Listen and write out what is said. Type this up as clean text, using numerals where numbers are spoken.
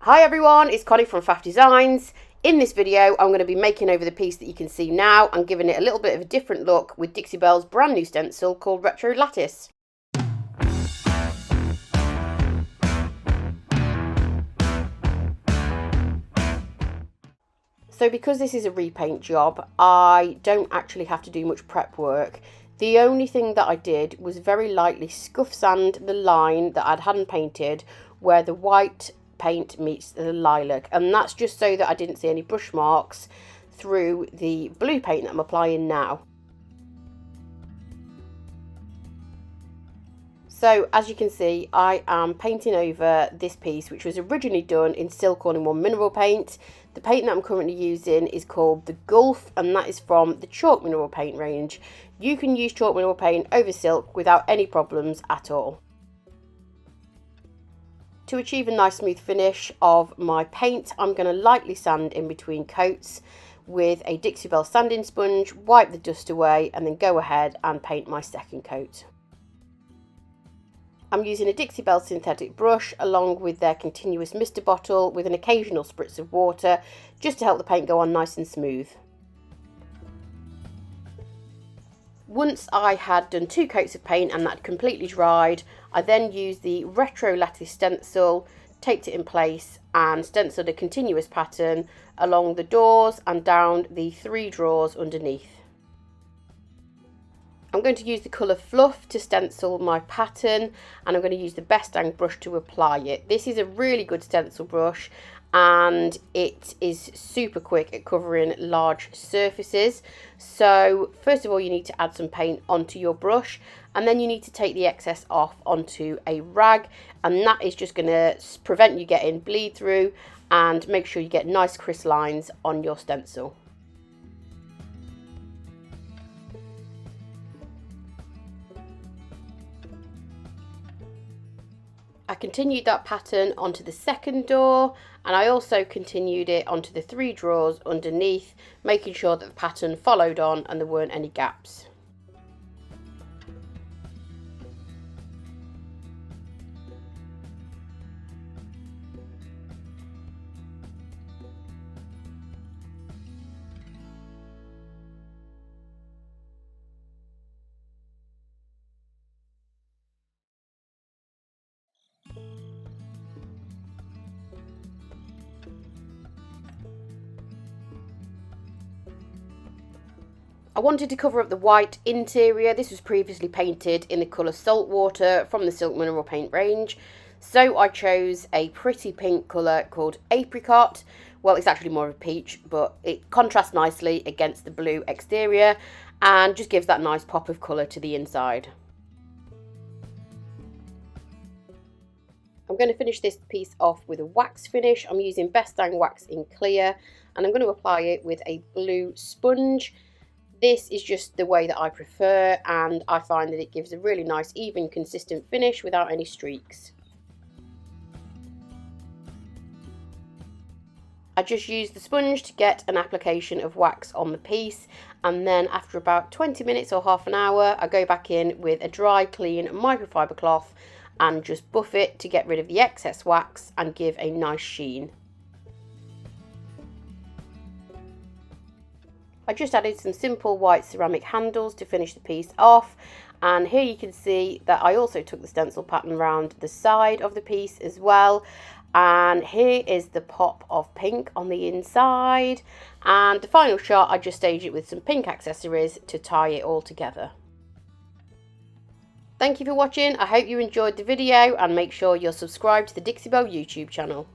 Hi everyone, it's Connie from Faff Designs. In this video, I'm going to be making over the piece that you can see now and giving it a little bit of a different look with Dixie Belle's brand new stencil called Retro Lattice. So because this is a repaint job, I don't actually have to do much prep work. The only thing that I did was very lightly scuff sand the line that I hadn't painted where the white paint meets the lilac, and that's just so that I didn't see any brush marks through the blue paint that I'm applying now. So as you can see, I am painting over this piece, which was originally done in Silk All-in-One mineral paint. The paint that I'm currently using is called the Gulf, and that is from the chalk mineral paint range. You can use chalk mineral paint over silk without any problems at all. To achieve a nice smooth finish of my paint, I'm going to lightly sand in between coats with a Dixie Belle sanding sponge, wipe the dust away, and then go ahead and paint my second coat. I'm using a Dixie Belle synthetic brush along with their continuous mister bottle with an occasional spritz of water just to help the paint go on nice and smooth. Once I had done 2 coats of paint and that had completely dried, I then used the Retro Lattice stencil, taped it in place and stenciled a continuous pattern along the doors and down the 3 drawers underneath. I'm going to use the colour Fluff to stencil my pattern, and I'm going to use the Best Dang brush to apply it. This is a really good stencil brush and it is super quick at covering large surfaces. So first of all, you need to add some paint onto your brush, and then you need to take the excess off onto a rag, and that is just going to prevent you getting bleed through and make sure you get nice crisp lines on your stencil. I continued that pattern onto the second door, and I also continued it onto the 3 drawers underneath, making sure that the pattern followed on and there weren't any gaps. I wanted to cover up the white interior. This was previously painted in the colour Saltwater from the Silk Mineral Paint range. So I chose a pretty pink colour called Apricot. Well, it's actually more of a peach, but it contrasts nicely against the blue exterior and just gives that nice pop of colour to the inside. I'm going to finish this piece off with a wax finish. I'm using Best Dang wax in clear, and I'm going to apply it with a blue sponge. This is just the way that I prefer, and I find that it gives a really nice, even, consistent finish without any streaks. I just use the sponge to get an application of wax on the piece, and then after about 20 minutes or half an hour, I go back in with a dry, clean microfiber cloth and just buff it to get rid of the excess wax and give a nice sheen. I just added some simple white ceramic handles to finish the piece off, and here you can see that I also took the stencil pattern around the side of the piece as well, and here is the pop of pink on the inside, and the final shot I just staged it with some pink accessories to tie it all together. Thank you for watching. I hope you enjoyed the video, and make sure you're subscribed to the Dixie Belle YouTube channel.